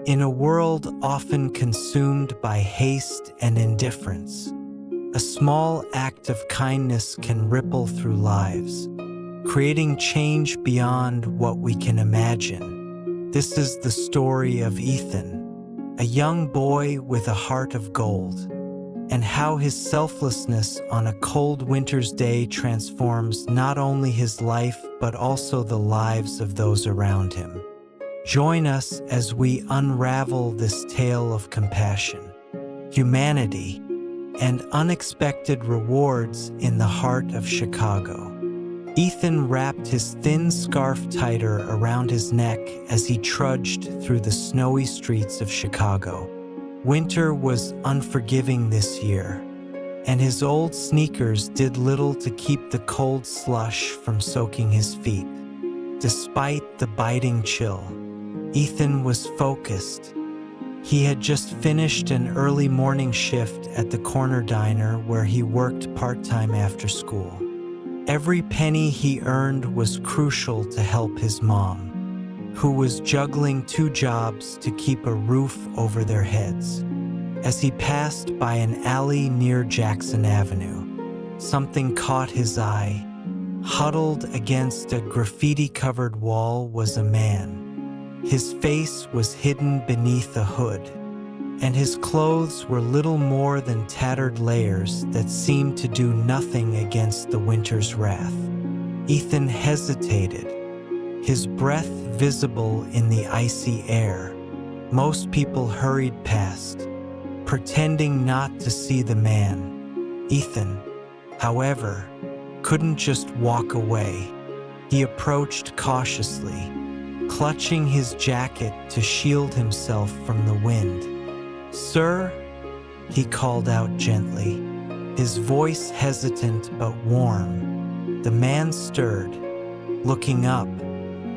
In a world often consumed by haste and indifference, a small act of kindness can ripple through lives, creating change beyond what we can imagine. This is the story of Ethan, a young boy with a heart of gold, and how his selflessness on a cold winter's day transforms not only his life but also the lives of those around him. Join us as we unravel this tale of compassion, humanity, and unexpected rewards in the heart of Chicago. Ethan wrapped his thin scarf tighter around his neck as he trudged through the snowy streets of Chicago. Winter was unforgiving this year, and his old sneakers did little to keep the cold slush from soaking his feet. Despite the biting chill, Ethan was focused. He had just finished an early morning shift at the corner diner where he worked part-time after school. Every penny he earned was crucial to help his mom, who was juggling 2 jobs to keep a roof over their heads. As he passed by an alley near Jackson Avenue, something caught his eye. Huddled against a graffiti-covered wall was a man. His face was hidden beneath a hood, and his clothes were little more than tattered layers that seemed to do nothing against the winter's wrath. Ethan hesitated, his breath visible in the icy air. Most people hurried past, pretending not to see the man. Ethan, however, couldn't just walk away. He approached cautiously, clutching his jacket to shield himself from the wind. "Sir," he called out gently, his voice hesitant but warm. The man stirred, looking up.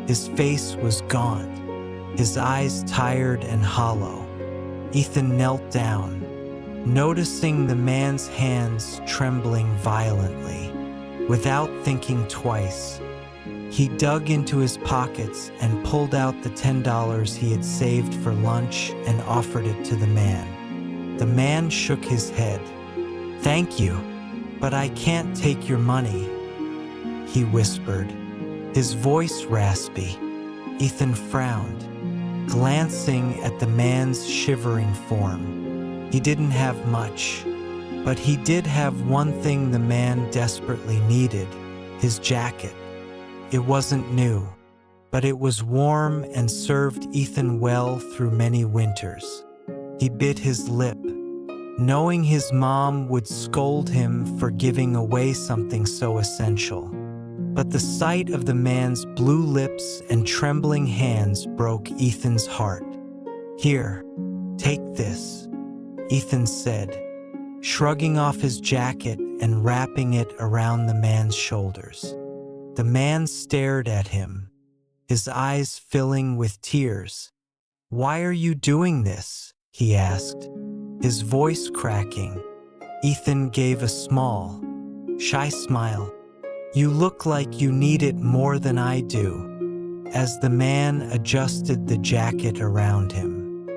His face was gaunt, his eyes tired and hollow. Ethan knelt down, noticing the man's hands trembling violently. Without thinking twice, he dug into his pockets and pulled out the $10 he had saved for lunch and offered it to the man. The man shook his head. "Thank you, but I can't take your money," he whispered, his voice raspy. Ethan frowned, glancing at the man's shivering form. He didn't have much, but he did have one thing the man desperately needed: his jacket. It wasn't new, but it was warm and served Ethan well through many winters. He bit his lip, knowing his mom would scold him for giving away something so essential. But the sight of the man's blue lips and trembling hands broke Ethan's heart. "Here, take this," Ethan said, shrugging off his jacket and wrapping it around the man's shoulders. The man stared at him, his eyes filling with tears. "Why are you doing this?" he asked, his voice cracking. Ethan gave a small, shy smile. "You look like you need it more than I do," as the man adjusted the jacket around him.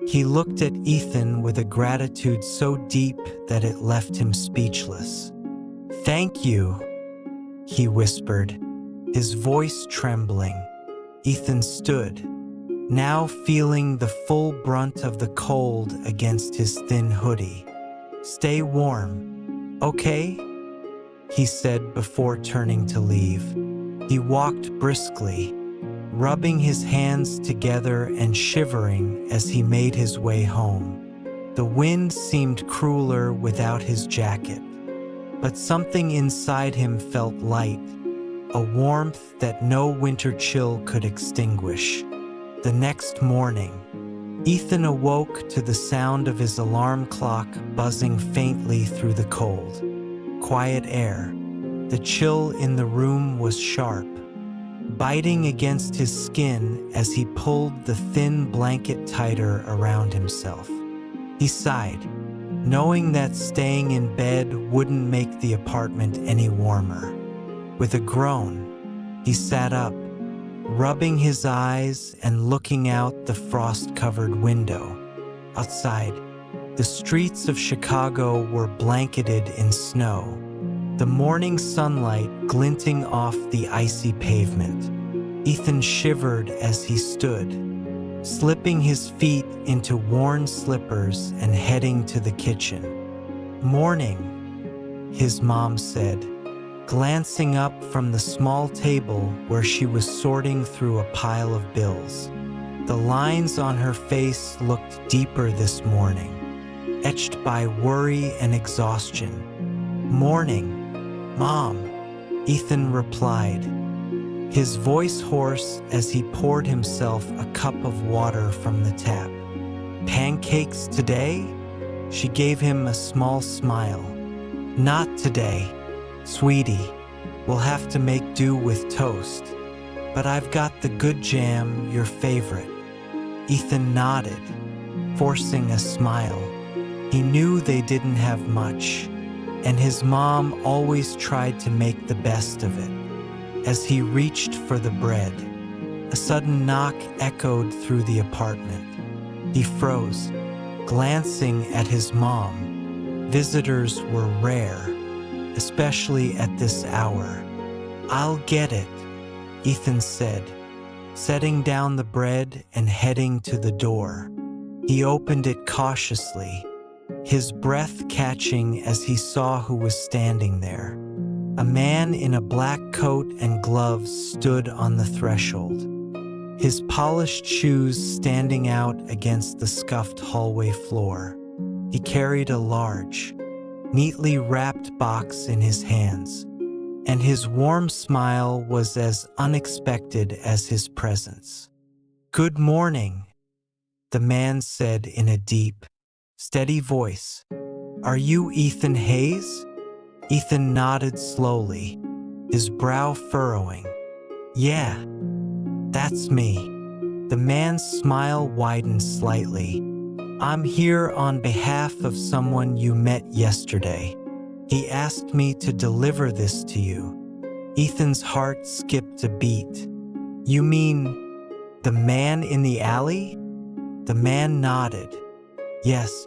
He looked at Ethan with a gratitude so deep that it left him speechless. "Thank you," he whispered, his voice trembling. Ethan stood, now feeling the full brunt of the cold against his thin hoodie. "Stay warm, okay?" he said before turning to leave. He walked briskly, rubbing his hands together and shivering as he made his way home. The wind seemed crueler without his jacket, but something inside him felt light, a warmth that no winter chill could extinguish. The next morning, Ethan awoke to the sound of his alarm clock buzzing faintly through the cold, quiet air. The chill in the room was sharp, biting against his skin as he pulled the thin blanket tighter around himself. He sighed, knowing that staying in bed wouldn't make the apartment any warmer. With a groan, he sat up, rubbing his eyes and looking out the frost-covered window. Outside, the streets of Chicago were blanketed in snow, the morning sunlight glinting off the icy pavement. Ethan shivered as he stood, slipping his feet into worn slippers and heading to the kitchen. "Morning," his mom said, glancing up from the small table where she was sorting through a pile of bills. The lines on her face looked deeper this morning, etched by worry and exhaustion. "Morning, Mom," Ethan replied, his voice hoarse as he poured himself a cup of water from the tap. "Pancakes today?" She gave him a small smile. "Not today, sweetie. We'll have to make do with toast. But I've got the good jam, your favorite." Ethan nodded, forcing a smile. He knew they didn't have much, and his mom always tried to make the best of it. As he reached for the bread, a sudden knock echoed through the apartment. He froze, glancing at his mom. Visitors were rare, especially at this hour. "I'll get it," Ethan said, setting down the bread and heading to the door. He opened it cautiously, his breath catching as he saw who was standing there. A man in a black coat and gloves stood on the threshold, his polished shoes standing out against the scuffed hallway floor. He carried a large, neatly wrapped box in his hands, and his warm smile was as unexpected as his presence. "Good morning," the man said in a deep, steady voice. "Are you Ethan Hayes?" Ethan nodded slowly, his brow furrowing. "Yeah, that's me." The man's smile widened slightly. "I'm here on behalf of someone you met yesterday. He asked me to deliver this to you." Ethan's heart skipped a beat. "You mean the man in the alley?" The man nodded. "Yes.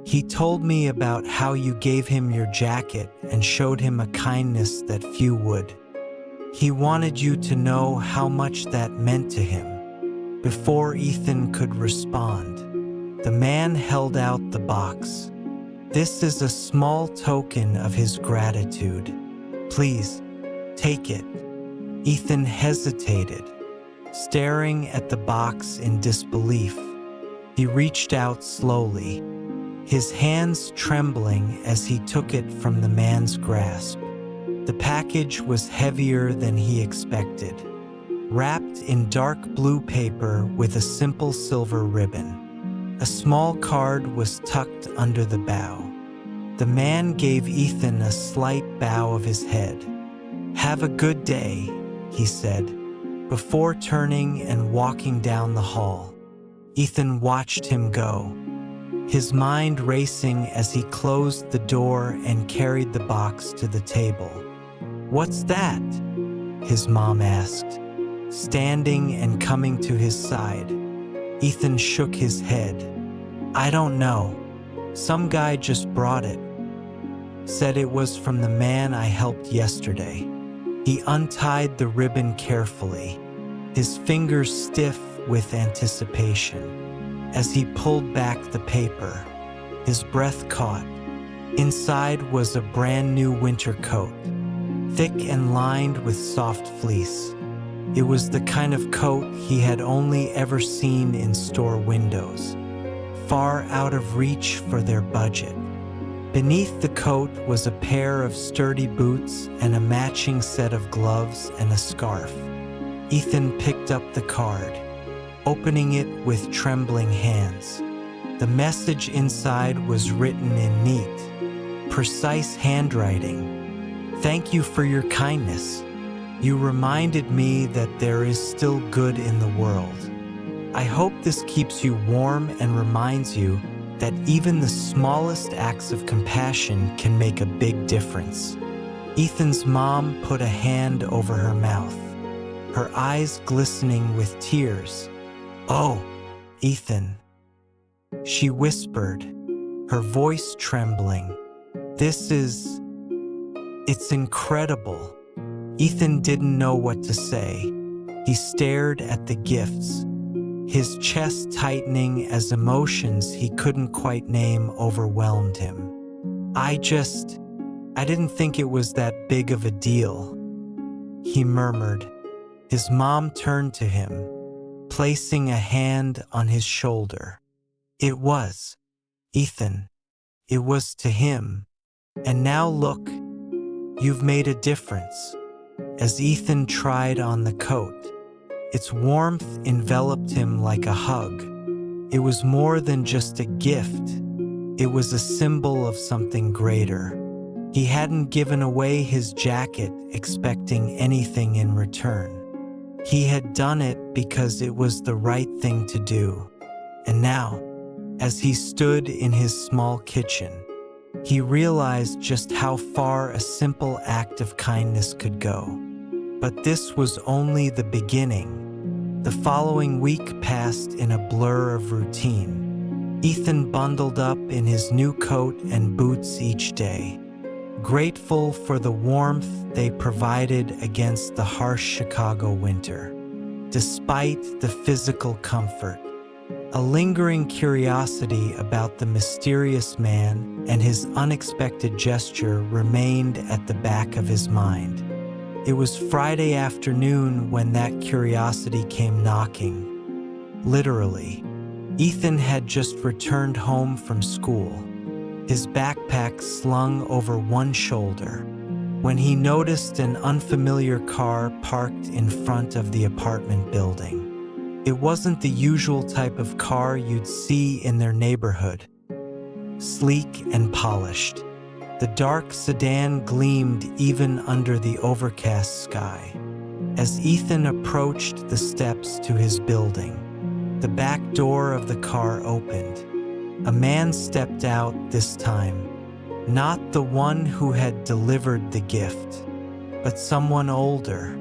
He told me about how you gave him your jacket and showed him a kindness that few would. He wanted you to know how much that meant to him." Before Ethan could respond, the man held out the box. "This is a small token of his gratitude. Please, take it." Ethan hesitated, staring at the box in disbelief. He reached out slowly, his hands trembling as he took it from the man's grasp. The package was heavier than he expected, wrapped in dark blue paper with a simple silver ribbon. A small card was tucked under the bow. The man gave Ethan a slight bow of his head. "Have a good day," he said, before turning and walking down the hall. Ethan watched him go, his mind racing as he closed the door and carried the box to the table. "What's that?" his mom asked, standing and coming to his side. Ethan shook his head. "I don't know. Some guy just brought it. Said it was from the man I helped yesterday." He untied the ribbon carefully, his fingers stiff with anticipation. As he pulled back the paper, his breath caught. Inside was a brand new winter coat, thick and lined with soft fleece. It was the kind of coat he had only ever seen in store windows, far out of reach for their budget. Beneath the coat was a pair of sturdy boots and a matching set of gloves and a scarf. Ethan picked up the card, opening it with trembling hands. The message inside was written in neat, precise handwriting. "Thank you for your kindness. You reminded me that there is still good in the world. I hope this keeps you warm and reminds you that even the smallest acts of compassion can make a big difference." Ethan's mom put a hand over her mouth. her eyes glistening with tears. "Oh, Ethan," she whispered, her voice trembling. It's incredible." Ethan didn't know what to say. He stared at the gifts, his chest tightening as emotions he couldn't quite name overwhelmed him. I didn't think it was that big of a deal," he murmured. His mom turned to him, placing a hand on his shoulder. "It was, Ethan. It was to him. And now look, you've made a difference." As Ethan tried on the coat, its warmth enveloped him like a hug. It was more than just a gift. It was a symbol of something greater. He hadn't given away his jacket expecting anything in return. He had done it because it was the right thing to do. And now, as he stood in his small kitchen, he realized just how far a simple act of kindness could go. But this was only the beginning. The following week passed in a blur of routine. Ethan bundled up in his new coat and boots each day, grateful for the warmth they provided against the harsh Chicago winter. Despite the physical comfort, a lingering curiosity about the mysterious man and his unexpected gesture remained at the back of his mind. It was Friday afternoon when that curiosity came knocking. Literally, Ethan had just returned home from school, his backpack slung over one shoulder, when he noticed an unfamiliar car parked in front of the apartment building. It wasn't the usual type of car you'd see in their neighborhood. Sleek and polished, the dark sedan gleamed even under the overcast sky. As Ethan approached the steps to his building, the back door of the car opened. A man stepped out this time, not the one who had delivered the gift, but someone older,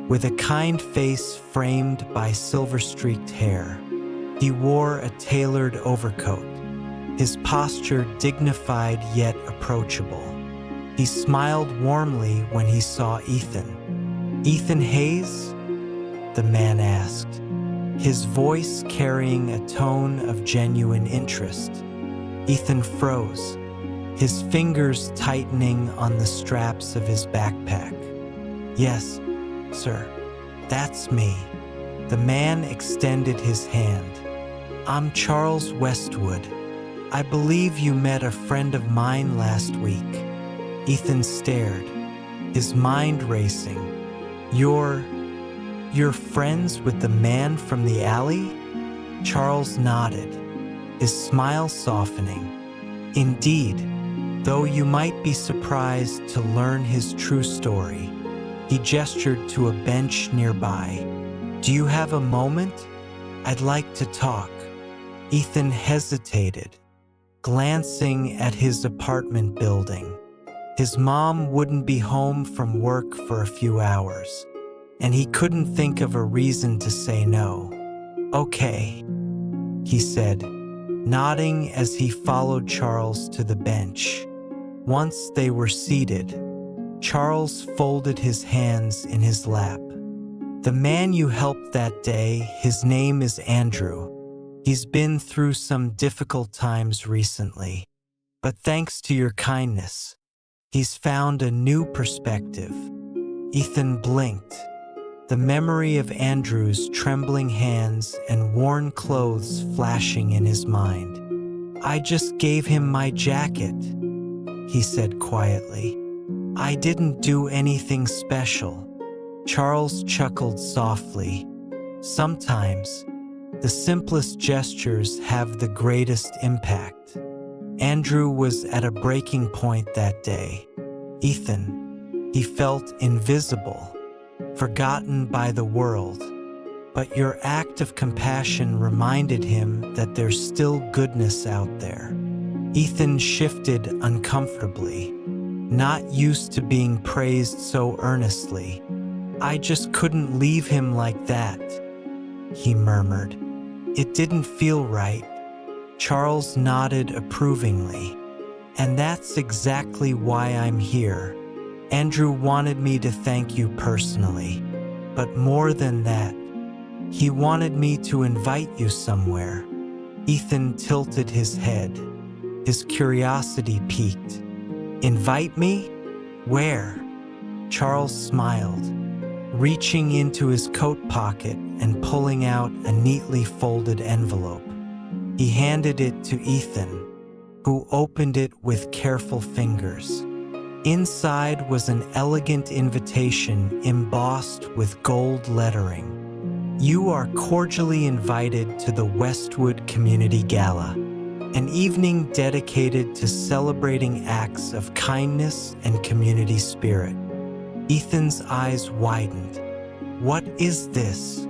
with a kind face framed by silver-streaked hair. He wore a tailored overcoat, his posture dignified yet approachable. He smiled warmly when he saw Ethan. "Ethan Hayes?" the man asked, his voice carrying a tone of genuine interest. Ethan froze, his fingers tightening on the straps of his backpack. "Yes, sir, that's me." The man extended his hand. "I'm Charles Westwood. I believe you met a friend of mine last week." Ethan stared, his mind racing. You're friends with the man from the alley?" Charles nodded, his smile softening. "Indeed, though you might be surprised to learn his true story." He gestured to a bench nearby. "Do you have a moment? I'd like to talk." Ethan hesitated, glancing at his apartment building. His mom wouldn't be home from work for a few hours, and he couldn't think of a reason to say no. "Okay," he said, nodding as he followed Charles to the bench. Once they were seated, Charles folded his hands in his lap. "The man you helped that day, his name is Andrew. He's been through some difficult times recently, but thanks to your kindness, he's found a new perspective." Ethan blinked, the memory of Andrew's trembling hands and worn clothes flashing in his mind. "I just gave him my jacket," he said quietly. "I didn't do anything special." Charles chuckled softly. "Sometimes, the simplest gestures have the greatest impact." Andrew was at a breaking point that day. "Ethan, he felt invisible, forgotten by the world. But your act of compassion reminded him that there's still goodness out there." Ethan shifted uncomfortably, not used to being praised so earnestly. I just couldn't leave him like that, he murmured. It didn't feel right. Charles nodded approvingly. And that's exactly why I'm here. Andrew wanted me to thank you personally. But more than that, he wanted me to invite you somewhere. Ethan tilted his head. His curiosity piqued. Invite me? Where? Charles smiled, reaching into his coat pocket and pulling out a neatly folded envelope. He handed it to Ethan, who opened it with careful fingers. Inside was an elegant invitation embossed with gold lettering. You are cordially invited to the Westwood Community Gala, an evening dedicated to celebrating acts of kindness and community spirit. Ethan's eyes widened. What is this?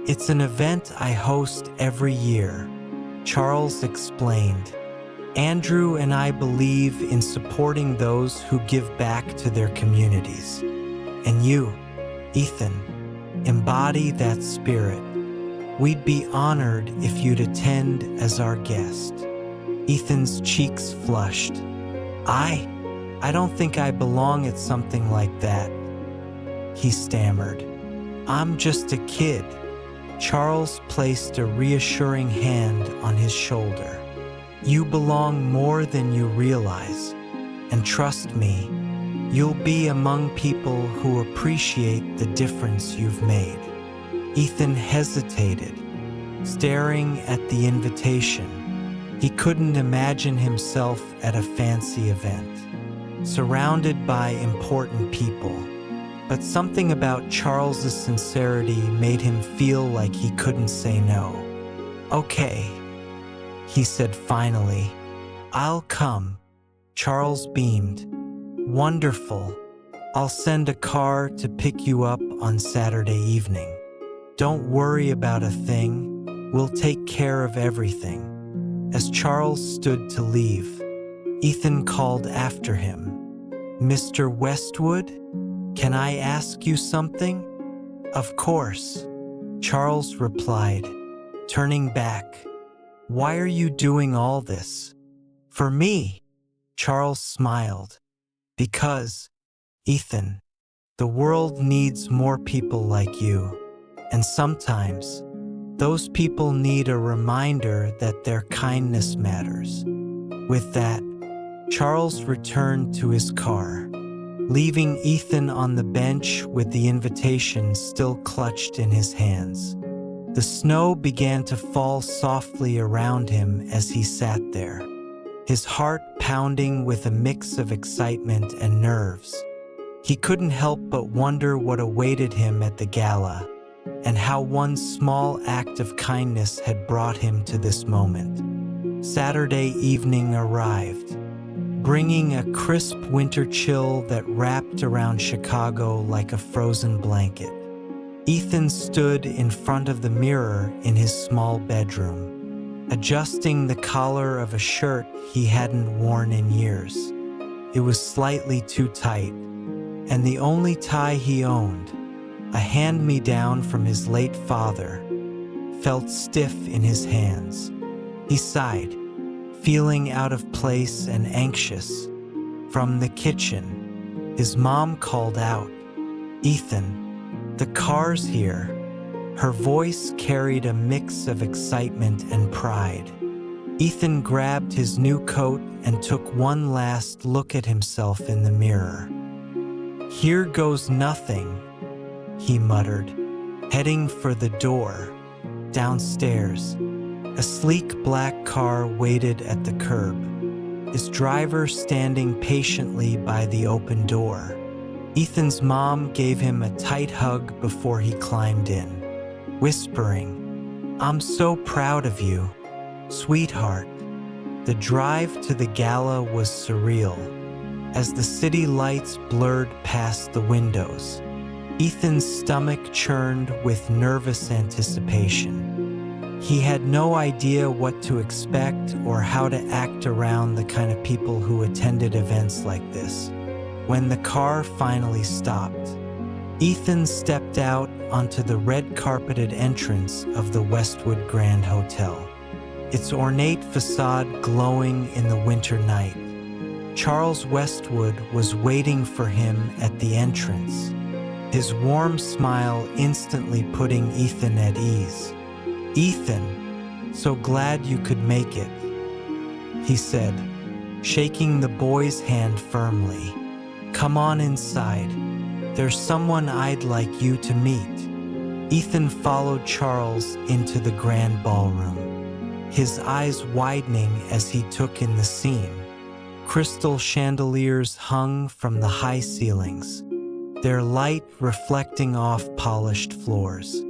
It's an event I host every year, Charles explained. Andrew and I believe in supporting those who give back to their communities. And you, Ethan, embody that spirit. We'd be honored if you'd attend as our guest. Ethan's cheeks flushed. I don't think I belong at something like that, he stammered. I'm just a kid. Charles placed a reassuring hand on his shoulder. You belong more than you realize, and trust me, you'll be among people who appreciate the difference you've made. Ethan hesitated, staring at the invitation. He couldn't imagine himself at a fancy event, surrounded by important people, but something about Charles's sincerity made him feel like he couldn't say no. Okay, he said finally. I'll come. Charles beamed. Wonderful. I'll send a car to pick you up on Saturday evening. Don't worry about a thing. We'll take care of everything. As Charles stood to leave, Ethan called after him. Mr. Westwood, can I ask you something? Of course, Charles replied, turning back. Why are you doing all this? For me, Charles smiled. Because, Ethan, the world needs more people like you. And sometimes, those people need a reminder that their kindness matters. With that, Charles returned to his car, leaving Ethan on the bench with the invitation still clutched in his hands. The snow began to fall softly around him as he sat there, his heart pounding with a mix of excitement and nerves. He couldn't help but wonder what awaited him at the gala, and how one small act of kindness had brought him to this moment. Saturday evening arrived, bringing a crisp winter chill that wrapped around Chicago like a frozen blanket. Ethan stood in front of the mirror in his small bedroom, adjusting the collar of a shirt he hadn't worn in years. It was slightly too tight, and the only tie he owned, a hand-me-down from his late father, felt stiff in his hands. He sighed, feeling out of place and anxious. From the kitchen, his mom called out, "Ethan, the car's here." Her voice carried a mix of excitement and pride. Ethan grabbed his new coat and took one last look at himself in the mirror. "Here goes nothing," he muttered, heading for the door. Downstairs, a sleek black car waited at the curb, his driver standing patiently by the open door. Ethan's mom gave him a tight hug before he climbed in, whispering, "I'm so proud of you, sweetheart." The drive to the gala was surreal, as the city lights blurred past the windows. Ethan's stomach churned with nervous anticipation. He had no idea what to expect or how to act around the kind of people who attended events like this. When the car finally stopped, Ethan stepped out onto the red-carpeted entrance of the Westwood Grand Hotel, its ornate facade glowing in the winter night. Charles Westwood was waiting for him at the entrance, his warm smile instantly putting Ethan at ease. "Ethan, so glad you could make it," he said, shaking the boy's hand firmly. "Come on inside. There's someone I'd like you to meet." Ethan followed Charles into the grand ballroom, his eyes widening as he took in the scene. Crystal chandeliers hung from the high ceilings, their light reflecting off polished floors.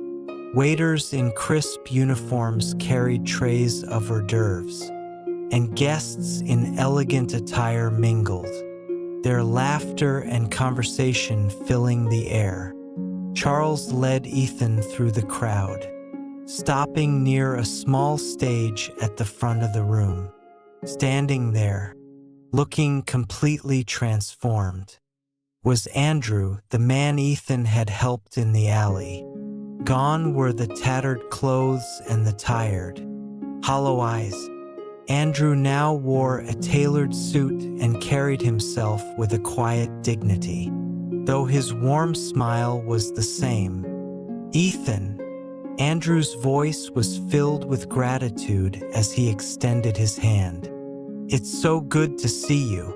Waiters in crisp uniforms carried trays of hors d'oeuvres, and guests in elegant attire mingled, their laughter and conversation filling the air. Charles led Ethan through the crowd, stopping near a small stage at the front of the room. Standing there, looking completely transformed, was Andrew, the man Ethan had helped in the alley. Gone were the tattered clothes and the tired, hollow eyes. Andrew now wore a tailored suit and carried himself with a quiet dignity, though his warm smile was the same. "Ethan," Andrew's voice was filled with gratitude as he extended his hand. "It's so good to see you."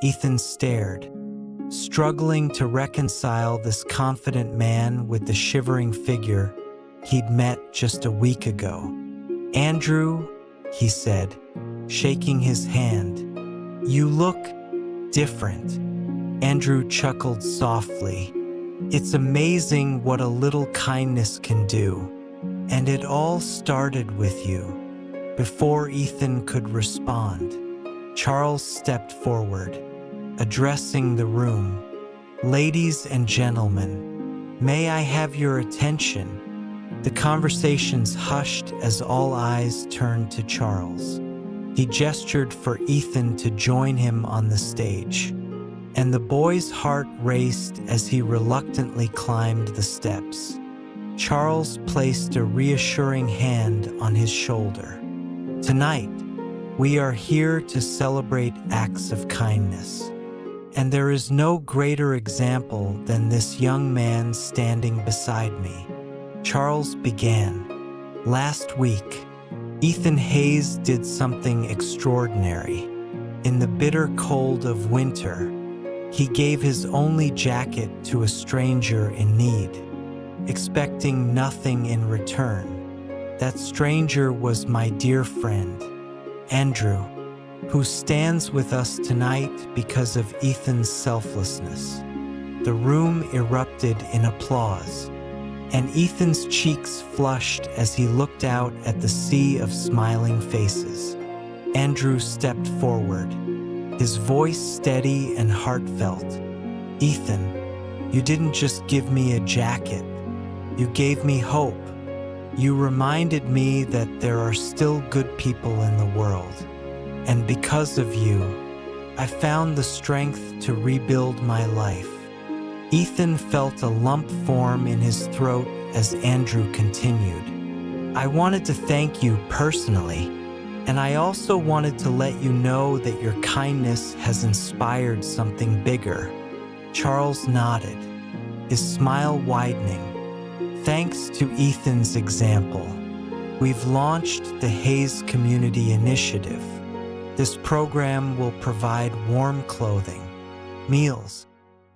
Ethan stared, struggling to reconcile this confident man with the shivering figure he'd met just a week ago. "Andrew," he said, shaking his hand, "you look different." Andrew chuckled softly. "It's amazing what a little kindness can do. And it all started with you." Before Ethan could respond, Charles stepped forward, addressing the room. "Ladies and gentlemen, may I have your attention?" The conversations hushed as all eyes turned to Charles. He gestured for Ethan to join him on the stage, and the boy's heart raced as he reluctantly climbed the steps. Charles placed a reassuring hand on his shoulder. "Tonight, we are here to celebrate acts of kindness. And there is no greater example than this young man standing beside me." Charles began. "Last week, Ethan Hayes did something extraordinary. In the bitter cold of winter, he gave his only jacket to a stranger in need, expecting nothing in return. That stranger was my dear friend, Andrew, who stands with us tonight because of Ethan's selflessness." The room erupted in applause, and Ethan's cheeks flushed as he looked out at the sea of smiling faces. Andrew stepped forward, his voice steady and heartfelt. "Ethan, you didn't just give me a jacket. You gave me hope. You reminded me that there are still good people in the world. And because of you, I found the strength to rebuild my life." Ethan felt a lump form in his throat as Andrew continued. "I wanted to thank you personally, and I also wanted to let you know that your kindness has inspired something bigger." Charles nodded, his smile widening. "Thanks to Ethan's example, we've launched the Hayes Community Initiative. This program will provide warm clothing, meals,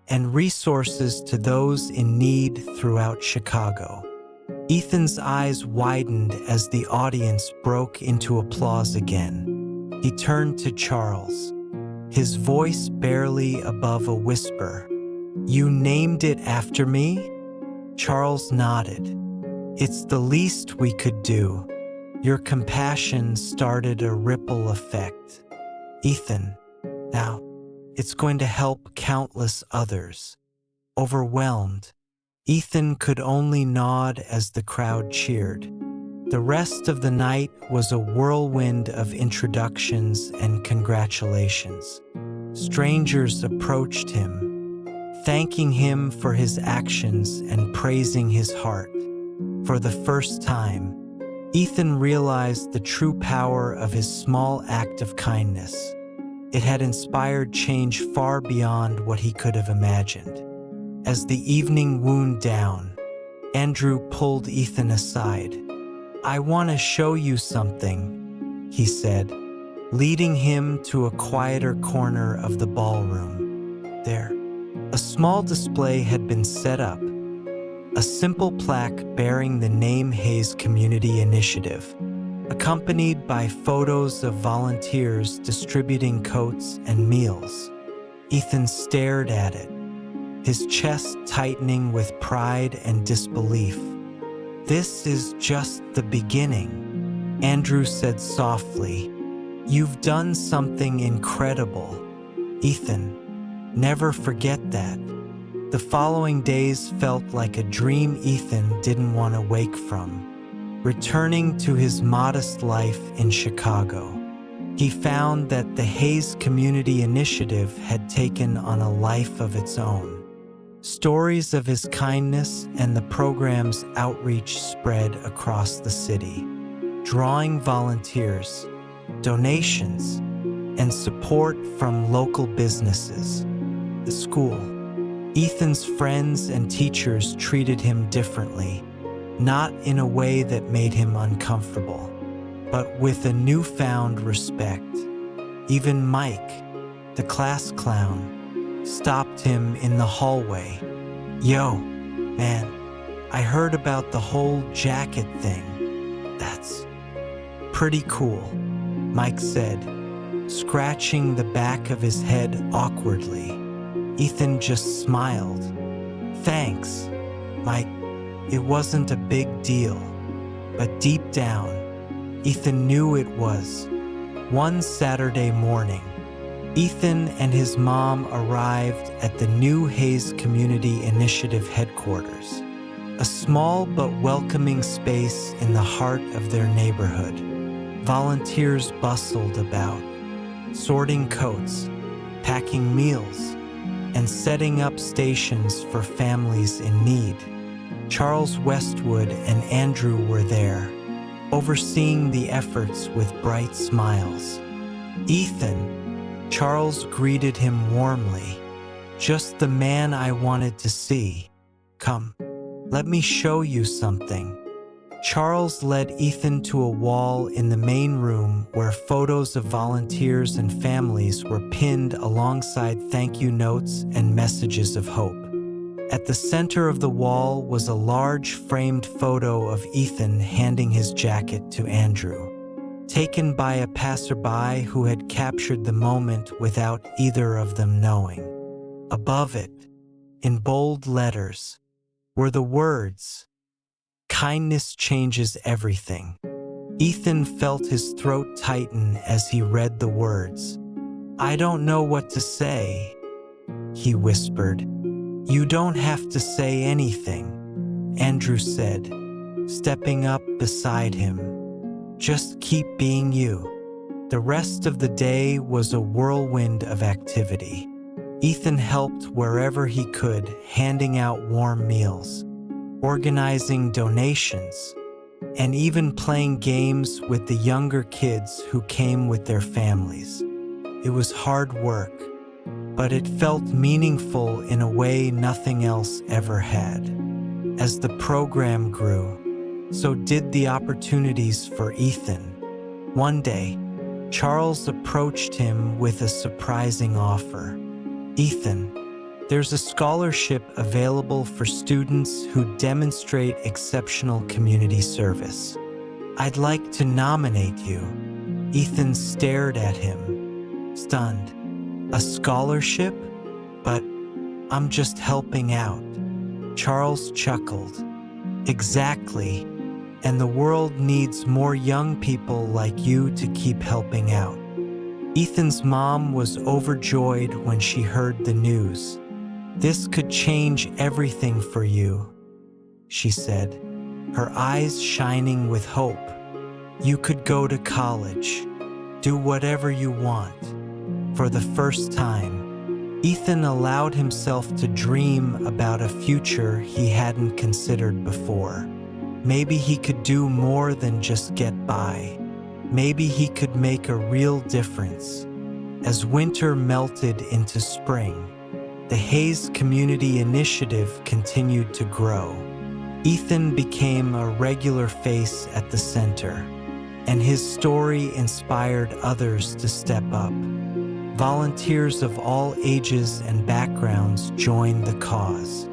and resources to those in need throughout Chicago." Ethan's eyes widened as the audience broke into applause again. He turned to Charles, his voice barely above a whisper. "You named it after me?" Charles nodded. "It's the least we could do. Your compassion started a ripple effect. Ethan, now it's going to help countless others." Overwhelmed, Ethan could only nod as the crowd cheered. The rest of the night was a whirlwind of introductions and congratulations. Strangers approached him, thanking him for his actions and praising his heart. For the first time, Ethan realized the true power of his small act of kindness. It had inspired change far beyond what he could have imagined. As the evening wound down, Andrew pulled Ethan aside. "I want to show you something," he said, leading him to a quieter corner of the ballroom. There, a small display had been set up, a simple plaque bearing the name Hayes Community Initiative, accompanied by photos of volunteers distributing coats and meals. Ethan stared at it, his chest tightening with pride and disbelief. "This is just the beginning," Andrew said softly. "You've done something incredible, Ethan. Never forget that." The following days felt like a dream Ethan didn't want to wake from. Returning to his modest life in Chicago, he found that the Hayes Community Initiative had taken on a life of its own. Stories of his kindness and the program's outreach spread across the city, drawing volunteers, donations, and support from local businesses. The school, Ethan's friends and teachers treated him differently, not in a way that made him uncomfortable, but with a newfound respect. Even Mike, the class clown, stopped him in the hallway. "Yo, man, I heard about the whole jacket thing. That's pretty cool," Mike said, scratching the back of his head awkwardly. Ethan just smiled. "Thanks, Mike. It wasn't a big deal." But deep down, Ethan knew it was. One Saturday morning, Ethan and his mom arrived at the new Hayes Community Initiative headquarters, a small but welcoming space in the heart of their neighborhood. Volunteers bustled about, sorting coats, packing meals, and setting up stations for families in need. Charles Westwood and Andrew were there, overseeing the efforts with bright smiles. "Ethan," Charles greeted him warmly, "just the man I wanted to see. Come, let me show you something." Charles led Ethan to a wall in the main room where photos of volunteers and families were pinned alongside thank you notes and messages of hope. At the center of the wall was a large framed photo of Ethan handing his jacket to Andrew, taken by a passerby who had captured the moment without either of them knowing. Above it, in bold letters, were the words, "Kindness changes everything." Ethan felt his throat tighten as he read the words. "I don't know what to say," he whispered. "You don't have to say anything," Andrew said, stepping up beside him. "Just keep being you." The rest of the day was a whirlwind of activity. Ethan helped wherever he could, handing out warm meals, organizing donations, and even playing games with the younger kids who came with their families. It was hard work, but it felt meaningful in a way nothing else ever had. As the program grew, so did the opportunities for Ethan. One day, Charles approached him with a surprising offer. "Ethan, there's a scholarship available for students who demonstrate exceptional community service. I'd like to nominate you." Ethan stared at him, stunned. "A scholarship? But I'm just helping out." Charles chuckled. "Exactly, and the world needs more young people like you to keep helping out." Ethan's mom was overjoyed when she heard the news. "This could change everything for you," she said, her eyes shining with hope. "You could go to college, do whatever you want." For the first time, Ethan allowed himself to dream about a future he hadn't considered before. Maybe he could do more than just get by. Maybe he could make a real difference. As winter melted into spring, the Hayes Community Initiative continued to grow. Ethan became a regular face at the center, and his story inspired others to step up. Volunteers of all ages and backgrounds joined the cause,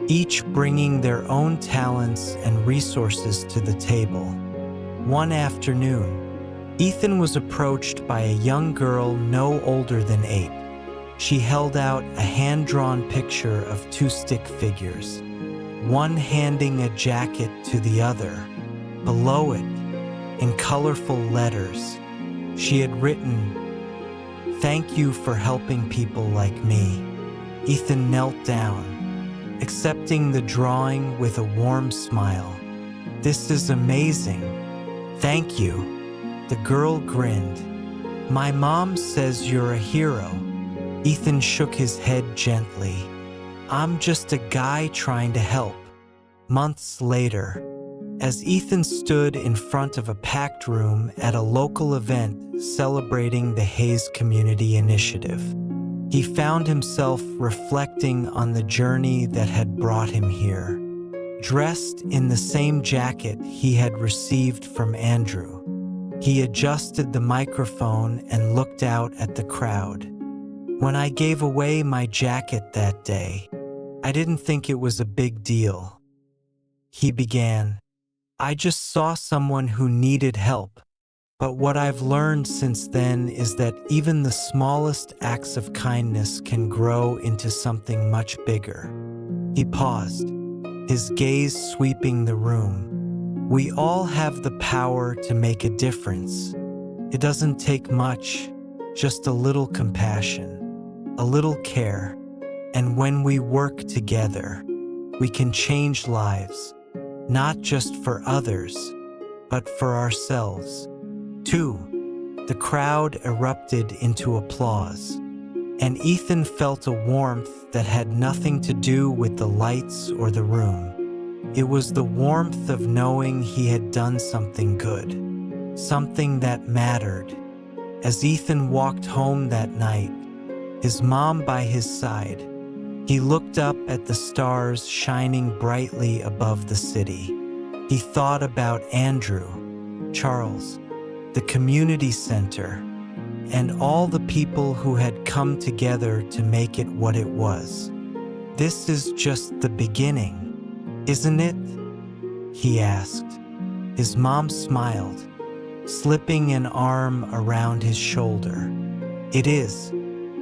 each bringing their own talents and resources to the table. One afternoon, Ethan was approached by a young girl no older than 8. She held out a hand-drawn picture of 2 stick figures, one handing a jacket to the other. Below it, in colorful letters, she had written, "Thank you for helping people like me." Ethan knelt down, accepting the drawing with a warm smile. "This is amazing. Thank you." The girl grinned. "My mom says you're a hero." Ethan shook his head gently. "I'm just a guy trying to help." Months later, as Ethan stood in front of a packed room at a local event celebrating the Hayes Community Initiative, he found himself reflecting on the journey that had brought him here. Dressed in the same jacket he had received from Andrew, he adjusted the microphone and looked out at the crowd. "When I gave away my jacket that day, I didn't think it was a big deal," he began. "I just saw someone who needed help. But what I've learned since then is that even the smallest acts of kindness can grow into something much bigger." He paused, his gaze sweeping the room. "We all have the power to make a difference. It doesn't take much, just a little compassion, a little care, and when we work together, we can change lives, not just for others, but for ourselves, too." The crowd erupted into applause, and Ethan felt a warmth that had nothing to do with the lights or the room. It was the warmth of knowing he had done something good, something that mattered. As Ethan walked home that night, his mom by his side, he looked up at the stars shining brightly above the city. He thought about Andrew, Charles, the community center, and all the people who had come together to make it what it was. "This is just the beginning, isn't it?" he asked. His mom smiled, slipping an arm around his shoulder. "It is,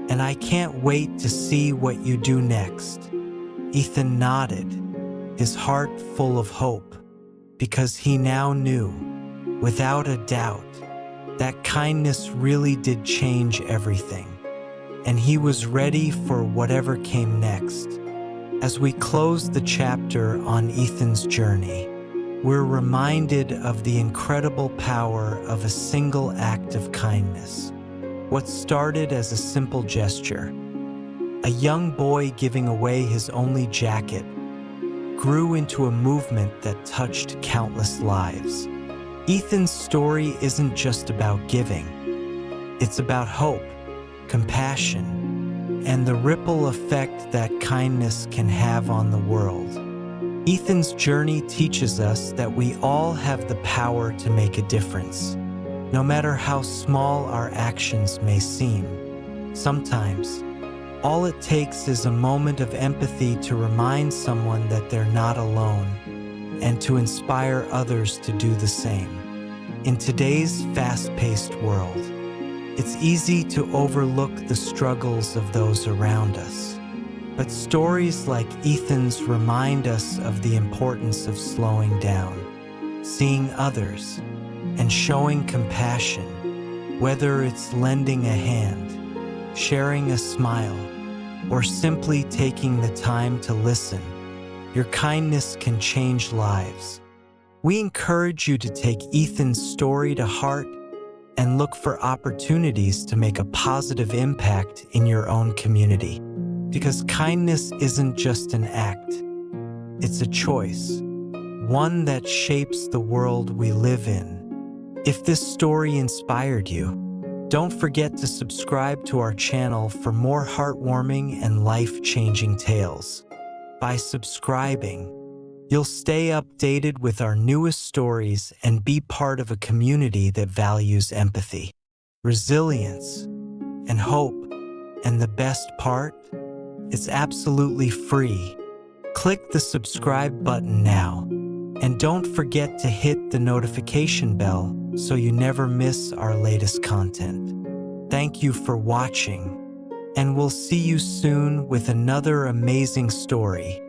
and I can't wait to see what you do next." Ethan nodded, his heart full of hope, because he now knew, without a doubt, that kindness really did change everything, and he was ready for whatever came next. As we close the chapter on Ethan's journey, we're reminded of the incredible power of a single act of kindness. What started as a simple gesture, a young boy giving away his only jacket, grew into a movement that touched countless lives. Ethan's story isn't just about giving. It's about hope, compassion, and the ripple effect that kindness can have on the world. Ethan's journey teaches us that we all have the power to make a difference, no matter how small our actions may seem. Sometimes, all it takes is a moment of empathy to remind someone that they're not alone, and to inspire others to do the same. In today's fast-paced world, it's easy to overlook the struggles of those around us. But stories like Ethan's remind us of the importance of slowing down, seeing others, and showing compassion, whether it's lending a hand, sharing a smile, or simply taking the time to listen. Your kindness can change lives. We encourage you to take Ethan's story to heart and look for opportunities to make a positive impact in your own community. Because kindness isn't just an act, it's a choice, one that shapes the world we live in. If this story inspired you, don't forget to subscribe to our channel for more heartwarming and life-changing tales. By subscribing, you'll stay updated with our newest stories and be part of a community that values empathy, resilience, and hope. And the best part? It's absolutely free. Click the subscribe button now. And don't forget to hit the notification bell so you never miss our latest content. Thank you for watching, and we'll see you soon with another amazing story.